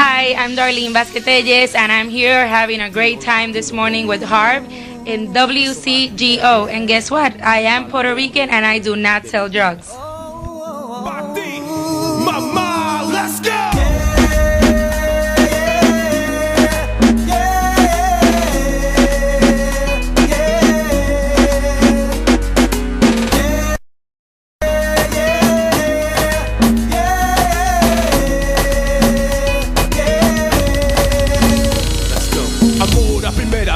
Hi, I'm Darlene Vasquetelles, and I'm here having a great time this morning with Harv in WCGO. And guess what? I am Puerto Rican, and I do not sell drugs. Mama, let's go!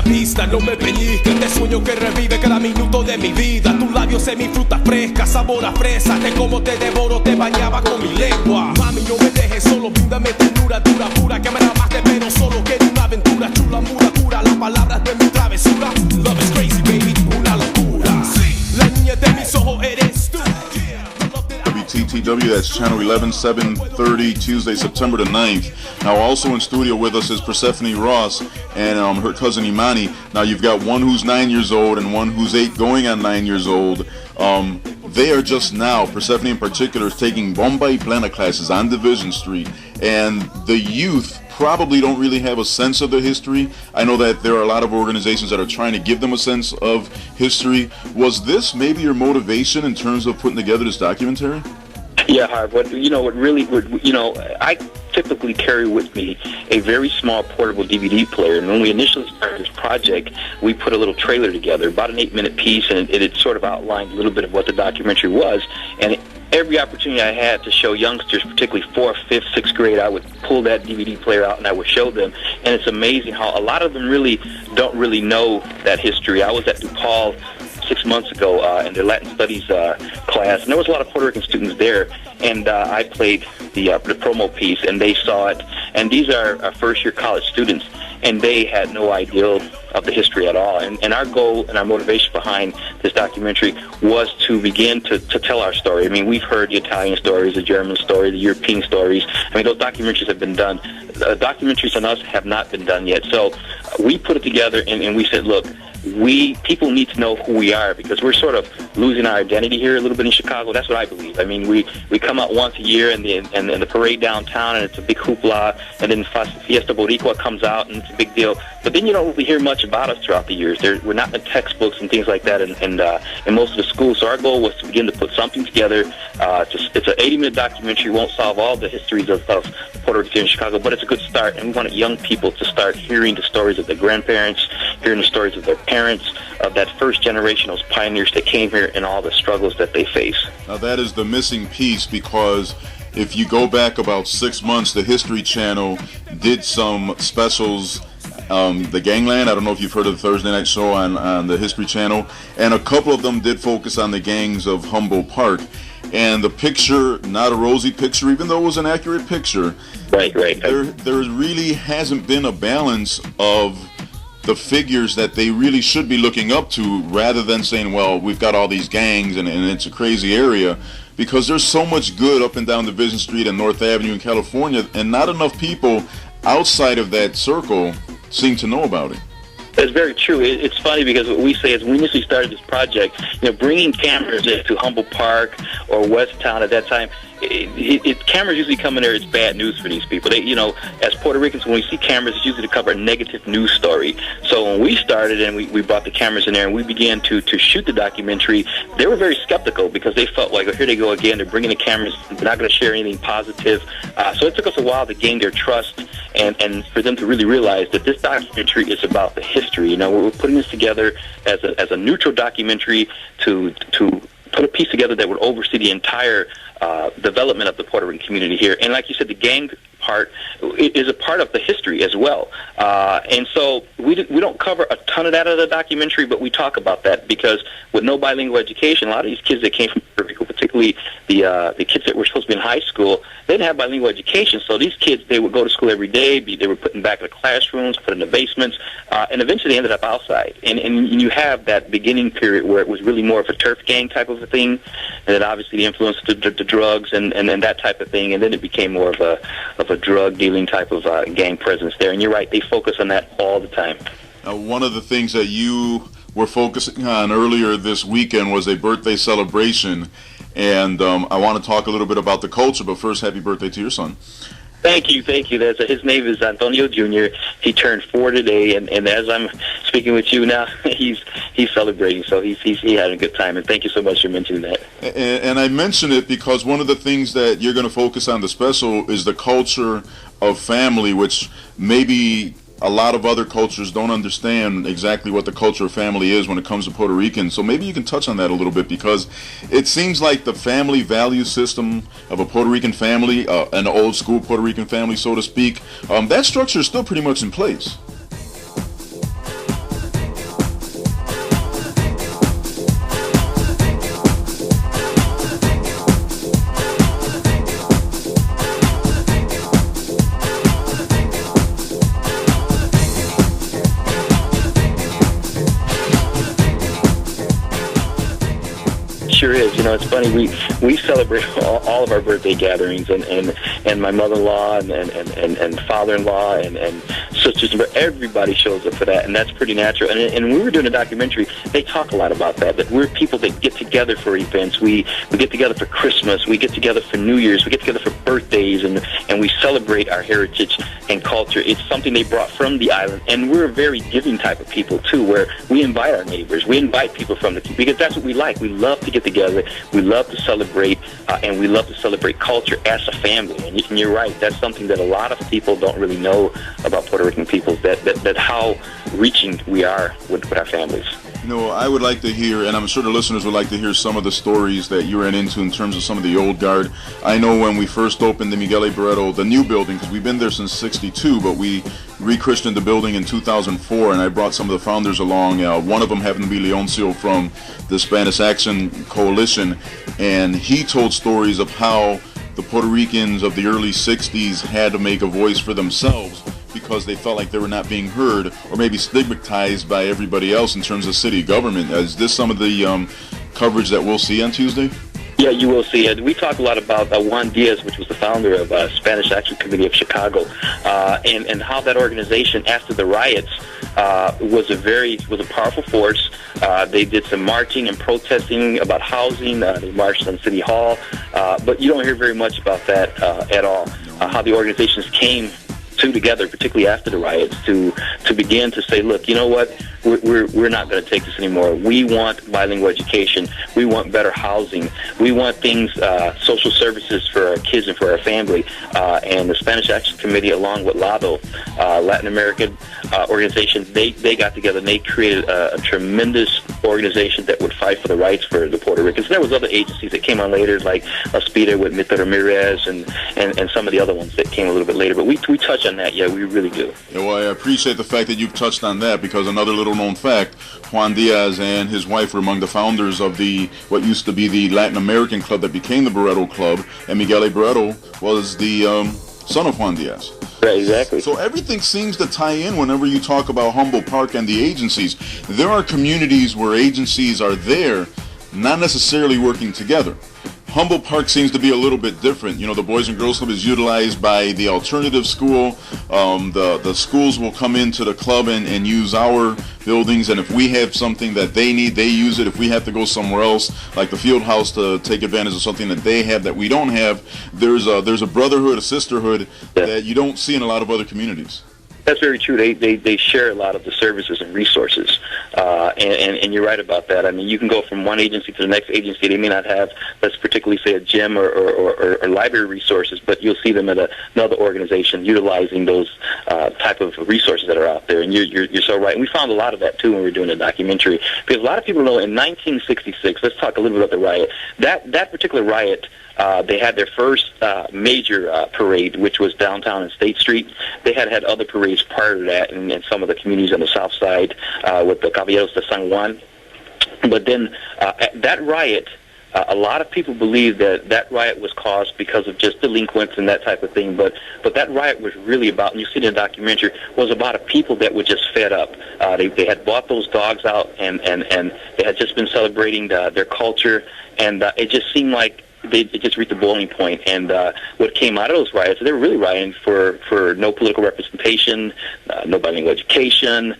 Pista, no me pellizques, te sueño que revive cada minuto de mi vida. Tus labios en mi fruta fresca, sabor a fresa. Te como, te devoro, te bañaba con mi lengua. Mami, no me dejes solo, bríndame ternura dura, pura. Que me amaste, pero solo quiero una aventura. Chula, mura, cura, las palabras de mi travesura. Love is crazy, baby, una locura. Sí, la niña de mis ojos eres tú. WTTW, that's channel 11, 7:30, Tuesday, September the 9th. Now, also in studio with us is Persephone Ross and her cousin Imani. Now, you've got one who's 9 years old and one who's 8 going on 9 years old. They are just now, Persephone in particular, is taking Bomba y Plena classes on Division Street, and the youth probably don't really have a sense of the history. I know that there are a lot of organizations that are trying to give them a sense of history. Was this maybe your motivation in terms of putting together this documentary? Yeah, Harv. I typically carry with me a very small portable DVD player. And when we initially started this project, we put a little trailer together, about an 8-minute piece, and it sort of outlined a little bit of what the documentary was. And every opportunity I had to show youngsters, particularly 4th, 5th, 6th grade, I would pull that DVD player out and I would show them. And it's amazing how a lot of them really don't really know that history. I was at DePaul 6 months ago in their Latin Studies class, and there was a lot of Puerto Rican students there, and I played the promo piece, and they saw it, and these are first-year college students, and they had no idea of the history at all. And our goal and our motivation behind this documentary was to begin to tell our story. I mean, we've heard the Italian stories, the German story, the European stories. I mean, those documentaries have been done. Documentaries on us have not been done yet. So we put it together, and we said, look, people need to know who we are, because we're sort of losing our identity here a little bit in Chicago. That's what I believe. I mean, we come out once a year and the parade downtown, and it's a big hoopla, and then Fiesta Boricua comes out, and it's a big deal. But then you don't really hear much about us throughout the years. We're not in the textbooks and things like that in most of the schools. So our goal was to begin to put something together. It's an 80-minute documentary. Won't solve all the histories of Puerto Rico in Chicago, but it's a good start. And we wanted young people to start hearing the stories of their grandparents, hearing the stories of their parents, of that first generation, those pioneers that came here, and all the struggles that they face. Now, that is the missing piece, because if you go back about 6 months, the History Channel did some specials. The Gangland, I don't know if you've heard of the Thursday night show on the History Channel, and a couple of them did focus on the gangs of Humboldt Park. And the picture, not a rosy picture, even though it was an accurate picture. Right. There really hasn't been a balance of the figures that they really should be looking up to, rather than saying, well, we've got all these gangs and it's a crazy area, because there's so much good up and down Division Street and North Avenue in California, and not enough people outside of that circle seem to know about it. That's very true. It's funny, because what we say is, when we initially started this project, bringing cameras into Humboldt Park or West Town at that time, cameras usually come in there, it's bad news for these people. They, as Puerto Ricans, when we see cameras, it's usually to cover a negative news story. So when we started and we brought the cameras in there and we began to shoot the documentary, they were very skeptical, because they felt like, oh, here they go again, they're bringing the cameras, they're not going to share anything positive. So it took us a while to gain their trust and for them to really realize that this documentary is about the history. We're putting this together as a neutral documentary to put a piece together that would oversee the entire development of the Puerto Rican community here. And like you said, the gang part is a part of the history as well. And so we don't cover a ton of that of the documentary, but we talk about that, because with no bilingual education, a lot of these kids that came from Puerto Rico, particularly the kids that were supposed to be in high school, they didn't have bilingual education. So these kids, they would go to school every day. They were put in back of the classrooms, put in the basements, and eventually they ended up outside. And you have that beginning period where it was really more of a turf gang type of a thing, and then obviously the influence of the drugs and that type of thing, and then it became more of a drug dealing type of gang presence there. And you're right, they focus on that all the time. One of the things that you were focusing on earlier this weekend was a birthday celebration, and I want to talk a little bit about the culture, but first, happy birthday to your son. Thank you. His name is Antonio Jr. He turned 4 today, and as I'm speaking with you now, he's celebrating. So he's having a good time. And thank you so much for mentioning that. And I mention it because one of the things that you're going to focus on the special is the culture of family, which maybe a lot of other cultures don't understand exactly what the culture of family is when it comes to Puerto Ricans. So maybe you can touch on that a little bit, because it seems like the family value system of a Puerto Rican family, an old school Puerto Rican family, so to speak, that structure is still pretty much in place. Sure is. It's funny. We celebrate all of our birthday gatherings, and my mother-in-law and father-in-law and sisters, everybody shows up for that, and that's pretty natural. And when we were doing a documentary, they talk a lot about that we're people that get together for events. We get together for Christmas. We get together for New Year's. We get together for birthdays, and we celebrate our heritage and culture. It's something they brought from the island, and we're a very giving type of people too, where we invite our neighbors. We invite people from because that's what we like. We love to get together. We love to celebrate, and we love to celebrate culture as a family. And you're right. That's something that a lot of people don't really know about Puerto Rican people, that how reaching we are with our families. I would like to hear, and I'm sure the listeners would like to hear, some of the stories that you ran into in terms of some of the old guard. I know when we first opened the Miguel A. Barreto, the new building, because we've been there since '62, but we re-christened the building in 2004, and I brought some of the founders along. One of them happened to be Leoncio from the Spanish Action Coalition, and he told stories of how the Puerto Ricans of the early '60s had to make a voice for themselves because they felt like they were not being heard, or maybe stigmatized by everybody else in terms of city government. Is this some of the coverage that we'll see on Tuesday? Yeah, you will see it. We talk a lot about Juan Diaz, which was the founder of Spanish Action Committee of Chicago, and how that organization, after the riots, was a powerful force. They did some marching and protesting about housing. They marched on City Hall, but you don't hear very much about that at all. How the organizations came together, particularly after the riots, to begin to say, look, you know what, we're not going to take this anymore. We want bilingual education. We want better housing. We want things, social services for our kids and for our family. And the Spanish Action Committee, along with LADO, Latin American organization, they got together and they created a tremendous organization that would fight for the rights for the Puerto Ricans. There was other agencies that came on later, like ASPIDA with Mita Ramirez and some of the other ones that came a little bit later. But we touch on that, yeah, we really do. Yeah, well, I appreciate the fact that you've touched on that, because another little known fact, Juan Diaz and his wife were among the founders of what used to be the Latin American club that became the Barreto Club, and Miguel A. Barreto was the son of Juan Diaz. Right, exactly. So everything seems to tie in whenever you talk about Humboldt Park and the agencies. There are communities where agencies are there, not necessarily working together. Humboldt Park seems to be a little bit different. The Boys and Girls Club is utilized by the alternative school. The schools will come into the club and use our buildings, and if we have something that they need, they use it. If we have to go somewhere else, like the field house, to take advantage of something that they have that we don't have, there's a brotherhood, a sisterhood that you don't see in a lot of other communities. That's very true. They share a lot of the services and resources, and you're right about that. I mean, you can go from one agency to the next agency. They may not have, let's particularly say, a gym or library resources, but you'll see them at another organization utilizing those type of resources that are out there. And you're so right. And we found a lot of that too when we were doing a documentary, because a lot of people know in 1966. Let's talk a little bit about the riot. That particular riot. They had their first major parade, which was downtown on State Street. They had other parades prior to that in some of the communities on the south side with the Caballeros de San Juan. But then that riot, a lot of people believe that riot was caused because of just delinquents and that type of thing. But that riot was really about, and you see it in the documentary, was about a people that were just fed up. They had bought those dogs out, and they had just been celebrating their culture, and it just seemed like they just reached the boiling point. And what came out of those riots, they were really rioting for no political representation, no bilingual education.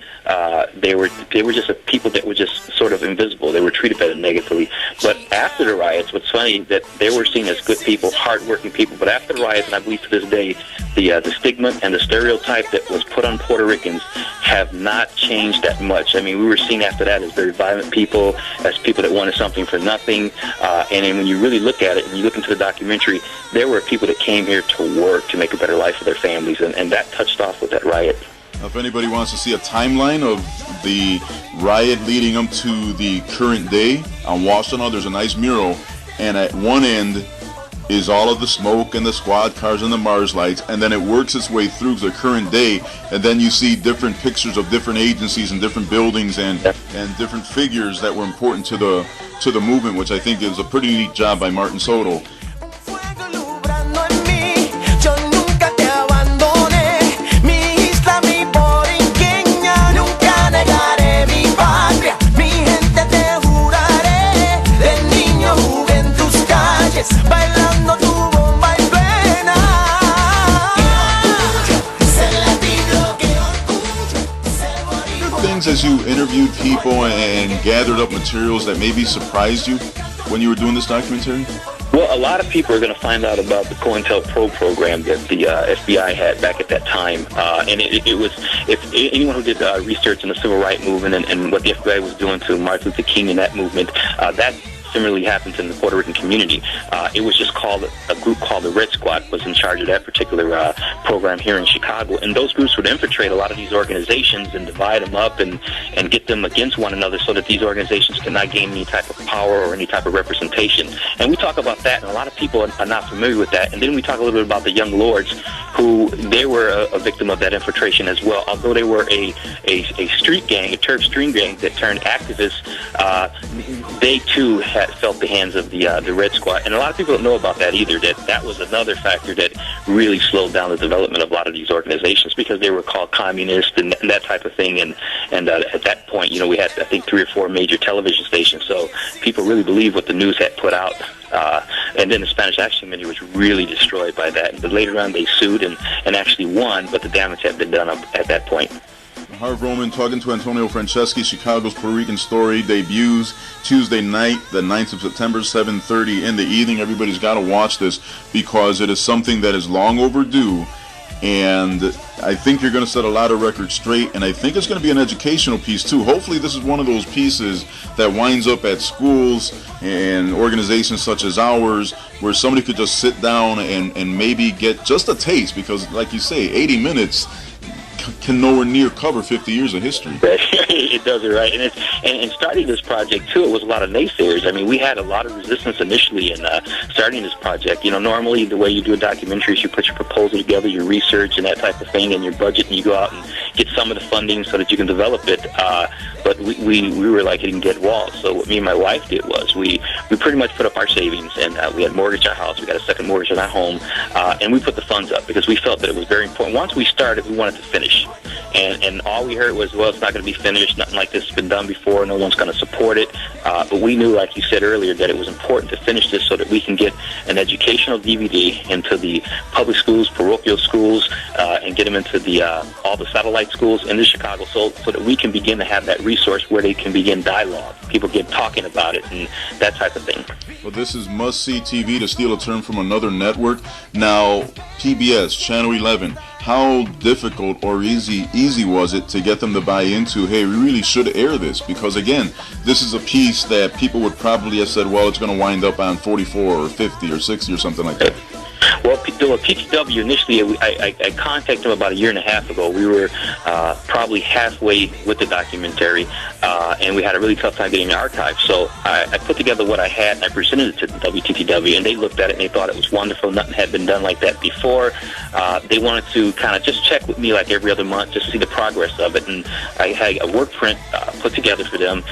They were just a people that were just sort of invisible. They were treated better negatively. But after the riots, what's funny that they were seen as good people, hardworking people. But after the riots, and I believe to this day, the stigma and the stereotype that was put on Puerto Ricans have not changed that much. I mean, we were seen after that as very violent people, as people that wanted something for nothing. And then when you really look at it and you look into the documentary, there were people that came here to work to make a better life for their families, and that touched off with that riot. If anybody wants to see a timeline of the riot leading up to the current day, on Washtenaw there's a nice mural, and at one end is all of the smoke and the squad cars and the Mars lights, and then it works its way through the current day, and then you see different pictures of different agencies and different buildings and different figures that were important to the movement, which I think is a pretty neat job by Martin Soto. As you interviewed people and gathered up materials that maybe surprised you when you were doing this documentary? Well, a lot of people are going to find out about the COINTELPRO program that the FBI had back at that time. And it was, if anyone who did research in the civil rights movement and what the FBI was doing to Martin Luther King in that movement, that similarly happens in the Puerto Rican community. It was just called, a group called the Red Squad was in charge of that particular program here in Chicago. And those groups would infiltrate a lot of these organizations and divide them up and get them against one another so that these organizations cannot gain any type of power or any type of representation. And we talk about that, and a lot of people are not familiar with that. And then we talk a little bit about the Young Lords, who they were a victim of that infiltration as well. Although they were a street gang, a turf street gang that turned activists, they too had felt the hands of the Red Squad. And a lot of people don't know about that either, that was another factor that really slowed down the development of a lot of these organizations, because they were called communist and that type of thing. And at that point, we had, I think, 3 or 4 major television stations, so people really believed what the news had put out. And then the Spanish Action Committee was really destroyed by that. But later on, they sued and actually won, but the damage had been done at that point. Harv Roman talking to Antonio Franceschi. Chicago's Puerto Rican Story debuts Tuesday night, the 9th of September, 7:30 in the evening. Everybody's got to watch this because it is something that is long overdue, and I think you're going to set a lot of records straight, and I think it's going to be an educational piece too. Hopefully this is one of those pieces that winds up at schools and organizations such as ours, where somebody could just sit down and maybe get just a taste, because like you say, 80 minutes can nowhere near cover 50 years of history. It does it right. And starting this project too, it was a lot of naysayers. I mean, we had a lot of resistance initially in starting this project. Normally the way you do a documentary is you put your proposal together, your research and that type of thing, and your budget, and you go out and get some of the funding so that you can develop it. But we were like hitting dead walls. So what me and my wife did was we pretty much put up our savings, and we had mortgaged our house. We got a second mortgage on our home, and we put the funds up because we felt that it was very important. Once we started, we wanted to finish. And all we heard was, well, it's not going to be finished. Nothing like this has been done before. No one's going to support it. But we knew, like you said earlier, that it was important to finish this so that we can get an educational DVD into the public schools, parochial schools, and get them into the all the satellite schools in the Chicago, so that we can begin to have that resource where they can begin dialogue. People get talking about it and that type of thing. Well, this is must-see TV, to steal a term from another network. Now, PBS, Channel 11, how difficult or easy was it to get them to buy into, hey, we really should air this? Because, again, this is a piece that people would probably have said, well, it's going to wind up on 44 or 50 or 60 or something like that. Well, PTW, initially, I contacted them about 1.5 years ago. We were probably halfway with the documentary, and we had a really tough time getting the archive. So I put together what I had, and I presented it to the WTTW, and they looked at it, and they thought it was wonderful. Nothing had been done like that before. They wanted to kind of just check with me like every other month, just to see the progress of it. And I had a work print put together for them,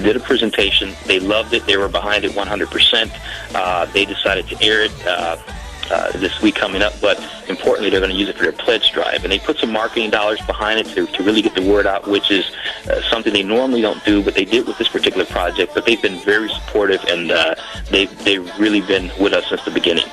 did a presentation. They loved it. They were behind it 100%. They decided to air it. this week coming up, but importantly, they're going to use it for their pledge drive. And they put some marketing dollars behind it to really get the word out, which is something they normally don't do, but they did with this particular project. But they've been very supportive, and they've really been with us since the beginning.